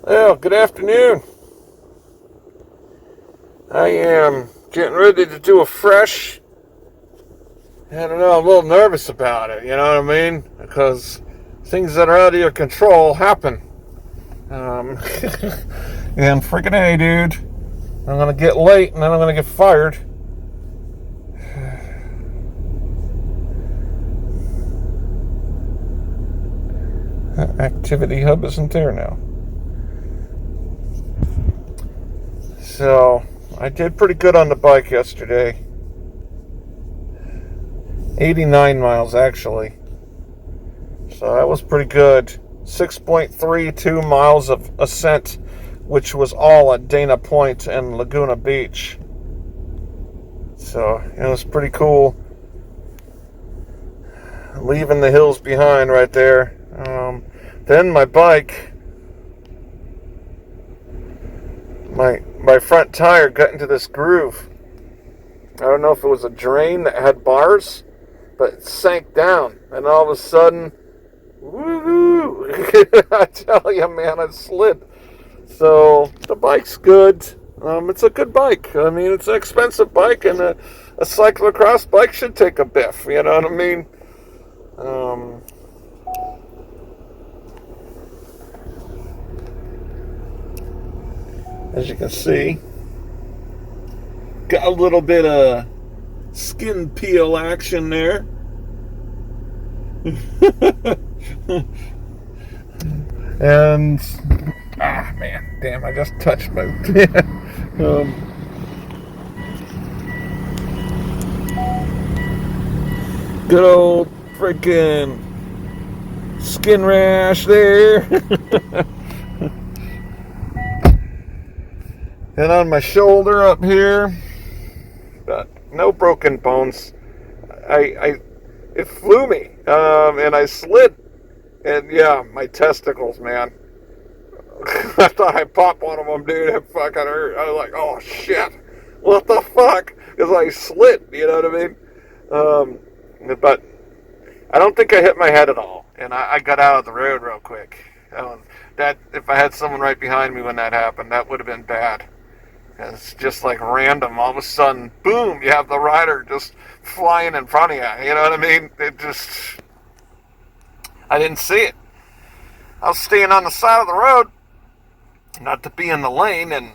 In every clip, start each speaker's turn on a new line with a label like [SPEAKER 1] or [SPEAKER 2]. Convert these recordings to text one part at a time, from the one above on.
[SPEAKER 1] Well, good afternoon. I am getting ready to do a fresh. I don't know, I'm a little nervous about it, you know what I mean? Because things that are out of your control happen. Um, and freaking A, dude. I'm going to get late and then I'm going to get fired. Activity Hub isn't there now. So, I did pretty good on the bike yesterday. 89 miles, actually. So that was pretty good. 6.32 miles of ascent, which was all at Dana Point and Laguna Beach. So it was pretty cool. Leaving the hills behind right there. Then my bike, my front tire got into this groove. I don't know if it was a drain that had bars, but it sank down. And all of a sudden, woohoo! I tell you, man, I slid. So the bike's good. It's a good bike. I mean, it's an expensive bike, and a cyclocross bike should take a biff. You know what I mean? As you can see, got a little bit of skin peel action there. And man, damn! I just touched my. Good old freaking skin rash there. And on my shoulder up here, but no broken bones. It flew me, and I slid, and yeah, my testicles, man. I thought I popped one of them, dude. It fucking hurt. I was like, oh shit, what the fuck? Because I slid, you know what I mean? But I don't think I hit my head at all, and I got out of the road real quick. That if I had someone right behind me when that happened, that would have been bad. It's just like random. All of a sudden, boom, you have the rider just flying in front of you. You know what I mean? I didn't see it. I was staying on the side of the road, not to be in the lane, and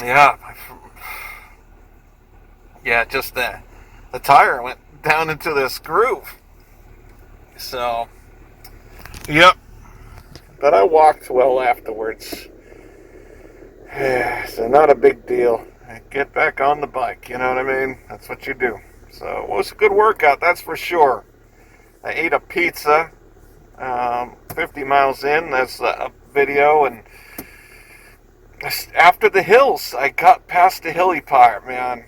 [SPEAKER 1] yeah, just the tire went down into this groove. So, yep. But I walked well afterwards. So not a big deal. Get back on the bike, you know what I mean? That's what you do. So it was a good workout, that's for sure. I ate a pizza 50 miles in. That's a video. And after the hills, I got past the hilly part, man.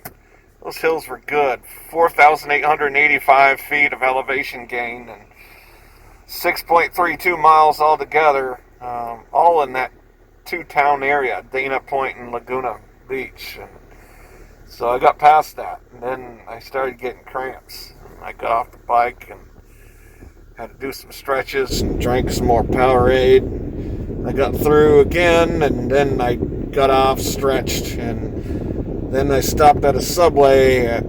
[SPEAKER 1] Those hills were good. 4,885 feet of elevation gain and 6.32 miles altogether, all in that two-town area, Dana Point and Laguna Beach. And so I got past that, and then I started getting cramps. I got off the bike and had to do some stretches and drank some more Powerade. I got through again, and then I got off, stretched, and then I stopped at a Subway at,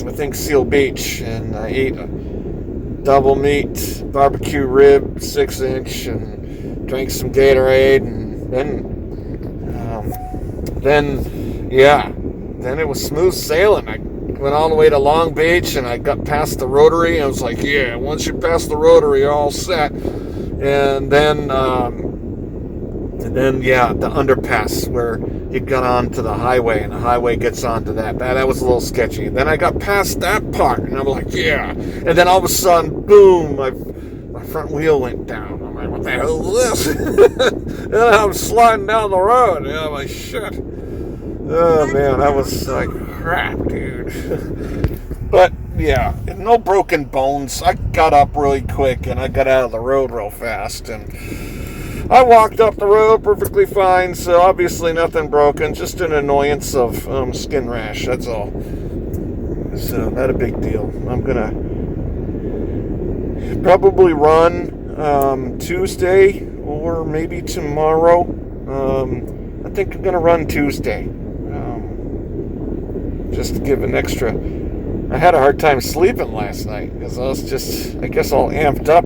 [SPEAKER 1] I think, Seal Beach, and I ate a double meat barbecue rib, 6-inch, and drank some Gatorade, and then it was smooth sailing. I went all the way to Long Beach, and I got past the Rotary. I was like, yeah, once you pass the Rotary, you're all set. And then the underpass where you got onto the highway, and the highway gets onto that. That was a little sketchy. Then I got past that part, and I'm like, yeah. And then all of a sudden, boom, my front wheel went down. I'm like, what the hell is this? And I'm sliding down the road. And I'm like, shit. Oh, man, that was like crap, dude. But, yeah, no broken bones. I got up really quick, and I got out of the road real fast, and I walked up the road perfectly fine, so obviously nothing broken, just an annoyance of skin rash, that's all. So, not a big deal. I'm gonna probably run Tuesday or maybe tomorrow. I think I'm going to run Tuesday. Just to give an extra. I had a hard time sleeping last night because I was just, I guess, all amped up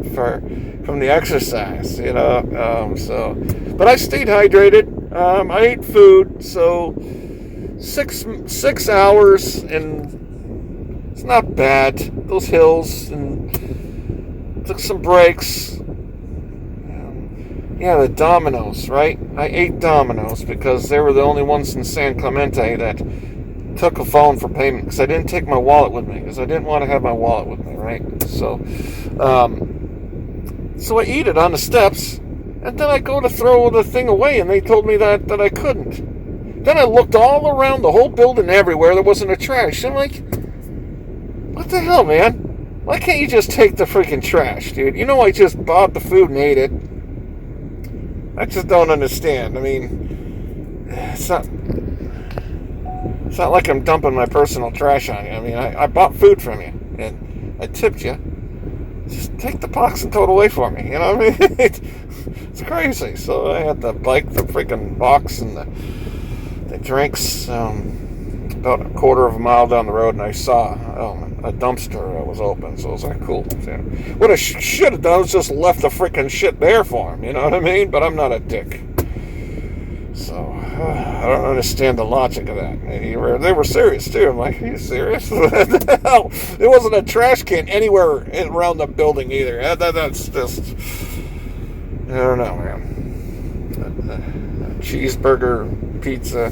[SPEAKER 1] from the exercise, but I stayed hydrated. I ate food, so 6 hours, and it's not bad. Those hills, and took some breaks. Yeah, the Domino's, right? I ate Domino's because they were the only ones in San Clemente that took a phone for payment, because I didn't take my wallet with me, because I didn't want to have my wallet with me, right? So I eat it on the steps, and then I go to throw the thing away, and they told me that I couldn't. Then I looked all around the whole building, everywhere. There wasn't a trash. I'm like, what the hell, man? Why can't you just take the freaking trash, dude? You know I just bought the food and ate it. I just don't understand. I mean, it's not like I'm dumping my personal trash on you. I mean, I bought food from you, and I tipped you. Just take the box and throw it away for me. You know what I mean? It's crazy. So I had to bike the freaking box and the drinks about a quarter of a mile down the road, and I saw a dumpster that was open. So I was like, cool. So what I should have done was just left the freaking shit there for him. You know what I mean? But I'm not a dick. So, I don't understand the logic of that. They were serious, too. I'm like, are you serious? What the hell? There wasn't a trash can anywhere around the building either. That's just, I don't know, man. A cheeseburger, pizza.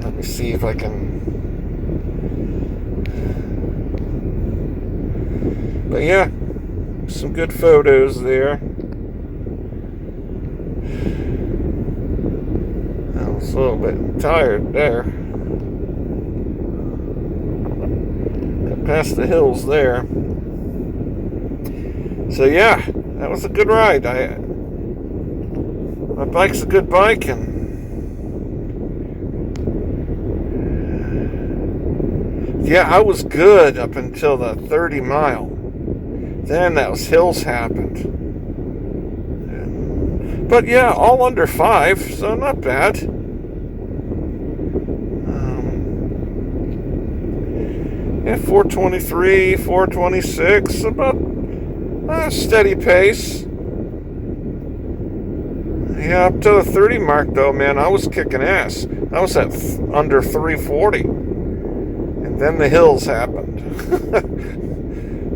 [SPEAKER 1] Let me see if I can. But yeah, some good photos there. I was a little bit tired there. Got past the hills there. So yeah, that was a good ride. My bike's a good bike, and yeah, I was good up until the 30 mile. Then those hills happened. But yeah, all under 5, so not bad. Yeah, 423, 426, about a steady pace. Yeah, up to the 30 mark though, man, I was kicking ass. I was at under 340. And then the hills happened.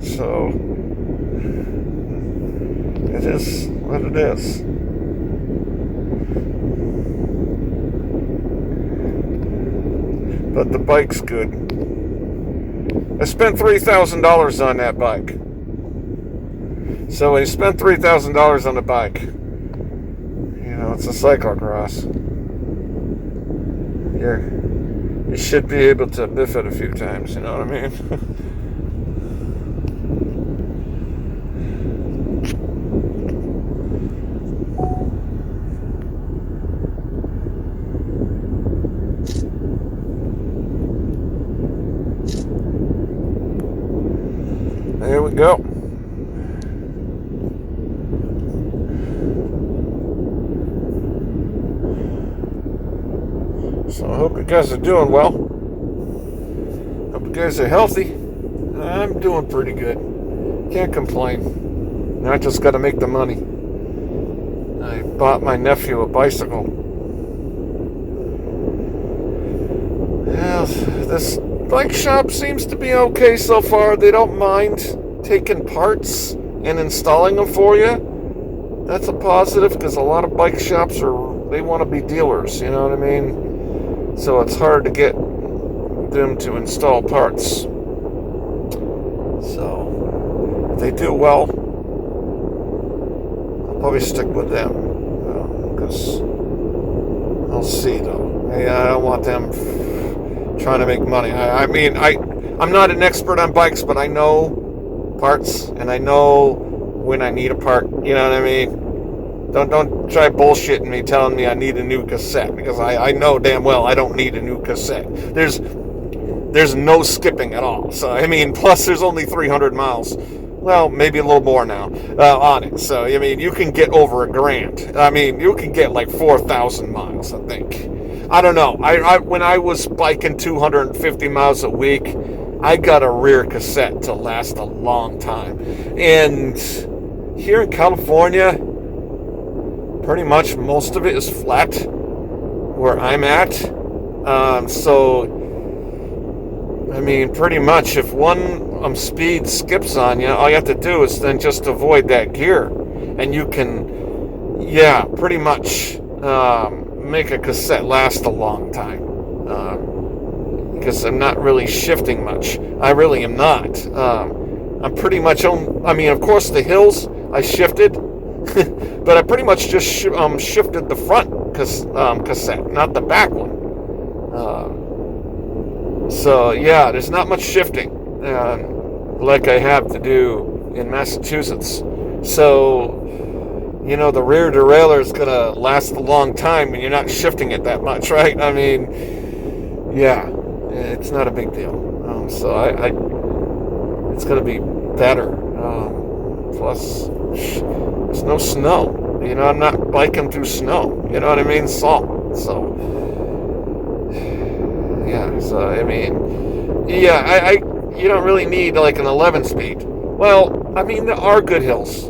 [SPEAKER 1] So, it is what it is. But the bike's good. I spent $3,000 on that bike. So when you spend $3,000 on a bike, you know, it's a cyclocross. You should be able to biff it a few times, you know what I mean? There we go. So I hope you guys are doing well. Hope you guys are healthy. I'm doing pretty good. Can't complain. I just got to make the money. I bought my nephew a bicycle. Yeah, this bike shop seems to be okay so far. They don't mind taking parts and installing them for you. That's a positive, because a lot of bike shops they want to be dealers, you know what I mean? So it's hard to get them to install parts. So if they do well, I'll probably stick with them, because I'll see though. I don't want them trying to make money. I'm not an expert on bikes, but I know parts, and I know when I need a part. You know what I mean? Don't try bullshitting me, telling me I need a new cassette, because I know damn well I don't need a new cassette. There's no skipping at all. So I mean, plus there's only 300 miles well, maybe a little more now on it. So, I mean, you can get over $1,000. I mean, you can get like 4,000 miles, I think. I don't know. When I was biking 250 miles a week, I got a rear cassette to last a long time. And here in California, pretty much most of it is flat where I'm at. So, I mean, pretty much if one speed skips on you, all you have to do is then just avoid that gear. And you can, yeah, pretty much make a cassette last a long time. Because I'm not really shifting much. I really am not. I'm pretty much on, I mean, of course, the hills I shifted, but I pretty much just shifted the front cassette, not the back one. So, yeah, there's not much shifting like I have to do in Massachusetts. So, you know, the rear derailleur is going to last a long time and you're not shifting it that much, right? I mean, yeah, it's not a big deal. So it's going to be better. Plus, there's no snow. You know, I'm not biking through snow. You know what I mean? Salt. So, yeah. So, I mean, yeah, you don't really need like an 11 speed. Well, I mean, there are good hills,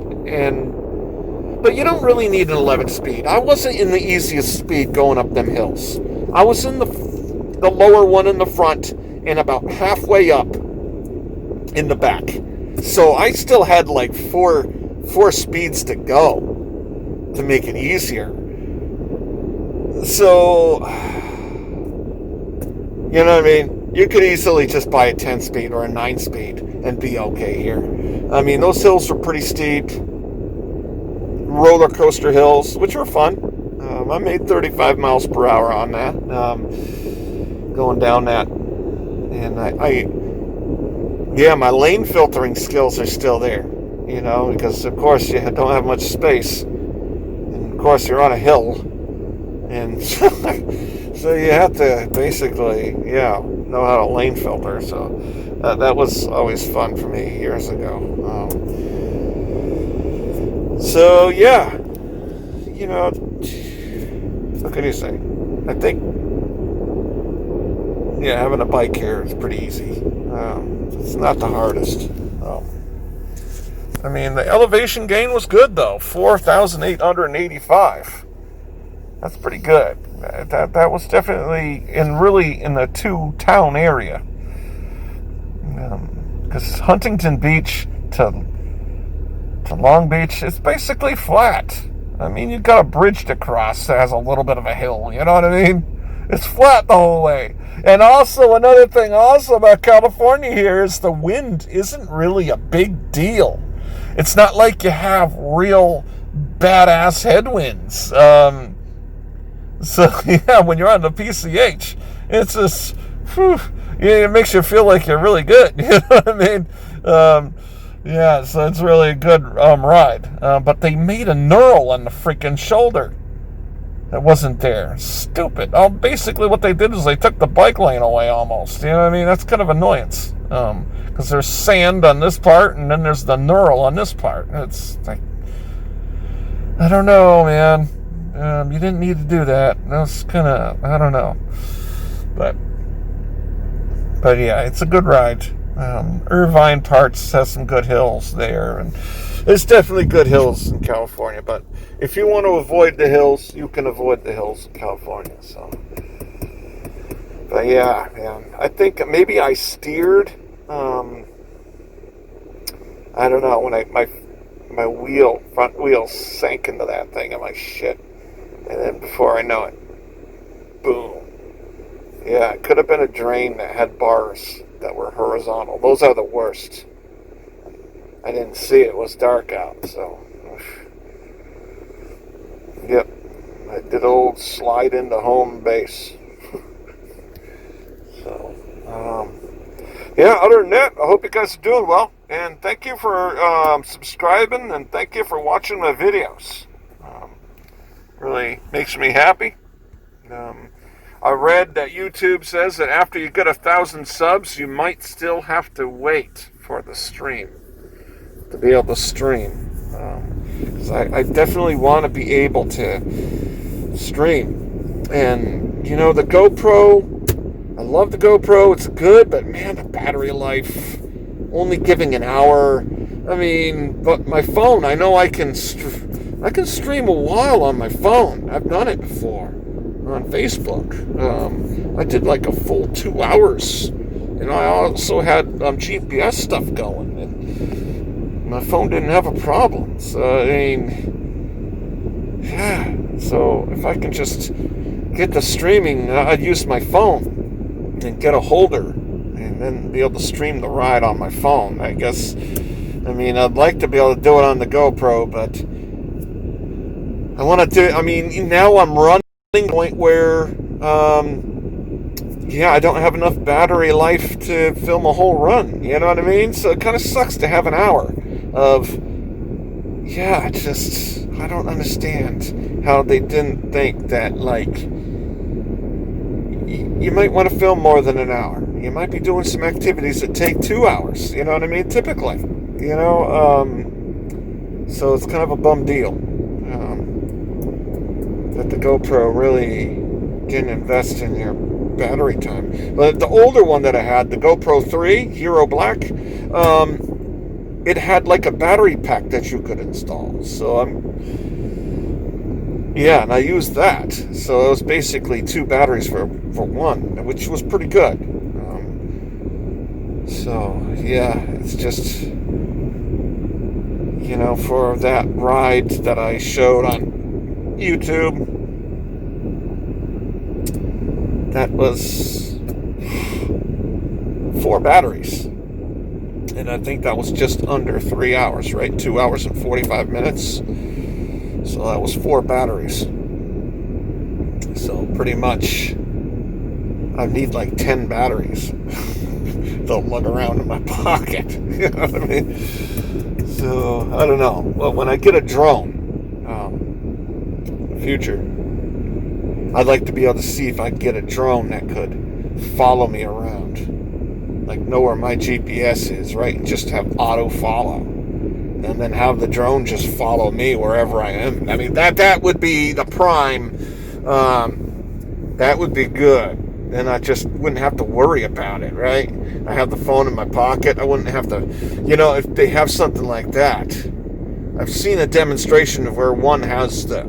[SPEAKER 1] but you don't really need an 11 speed. I wasn't in the easiest speed going up them hills. I was in the lower one in the front and about halfway up in the back. So I still had like four speeds to go to make it easier. So, you know what I mean? You could easily just buy a 10 speed or a 9 speed and be okay here. I mean, those hills were pretty steep. Roller coaster hills, which were fun. I made 35 miles per hour on that, going down that. And yeah, my lane filtering skills are still there, you know, because of course you don't have much space. And of course you're on a hill. And so you have to basically, yeah, know how to lane filter. So that was always fun for me years ago. So yeah, you know, what can you say? I think, yeah, having a bike here is pretty easy. It's not the hardest. I mean, the elevation gain was good though, 4,885. That's pretty good. That was definitely really in the 2-town area. Because Huntington Beach to Long Beach, it's basically flat. I mean, you've got a bridge to cross that has a little bit of a hill, you know what I mean? It's flat the whole way. And also, another thing also about California here is the wind isn't really a big deal. It's not like you have real badass headwinds. So, yeah, when you're on the PCH, it's just, it makes you feel like you're really good, you know what I mean? Yeah, so it's really a good ride. But they made a knurl on the freaking shoulder that wasn't there. Stupid. Basically what they did is they took the bike lane away almost. You know what I mean? That's kind of annoyance. Because there's sand on this part, and then there's the knurl on this part. It's like, I don't know, man. You didn't need to do that. That's kind of, I don't know. But yeah, it's a good ride. Irvine Parts has some good hills there, and there's definitely good hills in California. But if you want to avoid the hills, you can avoid the hills in California. So, but yeah, man, I think maybe I steered. I don't know, when my front wheel sank into that thing. I'm like, shit. And then before I know it, boom. Yeah, it could have been a drain that had bars that were horizontal. Those are the worst. I didn't see it. It was dark out, so. Yep. I did old slide into home base. So, yeah, other than that, I hope you guys are doing well. And thank you for subscribing, and thank you for watching my videos. Really makes me happy. I read that YouTube says that after you get 1,000 subs, you might still have to wait for the stream. to be able to stream. Because I definitely want to be able to stream. And, you know, the GoPro, I love the GoPro. It's good, but man, the battery life, only giving an hour. I mean, but my phone, I know I can stream a while on my phone. I've done it before on Facebook. I did like a full 2 hours. And I also had GPS stuff going. And my phone didn't have a problem. So, I mean, yeah. So if I can just get the streaming, I'd use my phone and get a holder and then be able to stream the ride on my phone. I guess, I mean, I'd like to be able to do it on the GoPro, but I want to do, I mean, now I'm running to the point where, I don't have enough battery life to film a whole run. You know what I mean? So it kind of sucks to have an hour of, I don't understand how they didn't think that, like, you might want to film more than an hour. You might be doing some activities that take 2 hours. You know what I mean? Typically. You know? So it's kind of a bum deal. That the GoPro really didn't invest in your battery time. But the older one that I had, the GoPro 3 Hero Black, it had like a battery pack that you could install. So and I used that. So it was basically 2 batteries for one, which was pretty good. It's just, you know, for that ride that I showed on YouTube, that was 4 batteries. And I think that was just under 3 hours, right? 2 hours and 45 minutes. So that was 4 batteries. So pretty much I need like 10 batteries. Don't lug around in my pocket. You know what I mean? So I don't know. Well, when I get a drone, in the future, I'd like to be able to see if I can get a drone that could follow me around. Like know where my GPS is, right? And just have auto follow. And then have the drone just follow me wherever I am. I mean, that would be the prime. That would be good. Then I just wouldn't have to worry about it, right? I have the phone in my pocket. I wouldn't have to, you know, if they have something like that. I've seen a demonstration of where one has the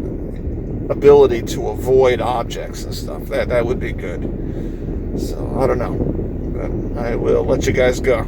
[SPEAKER 1] ability to avoid objects and stuff. That would be good. So, I don't know. But I will let you guys go.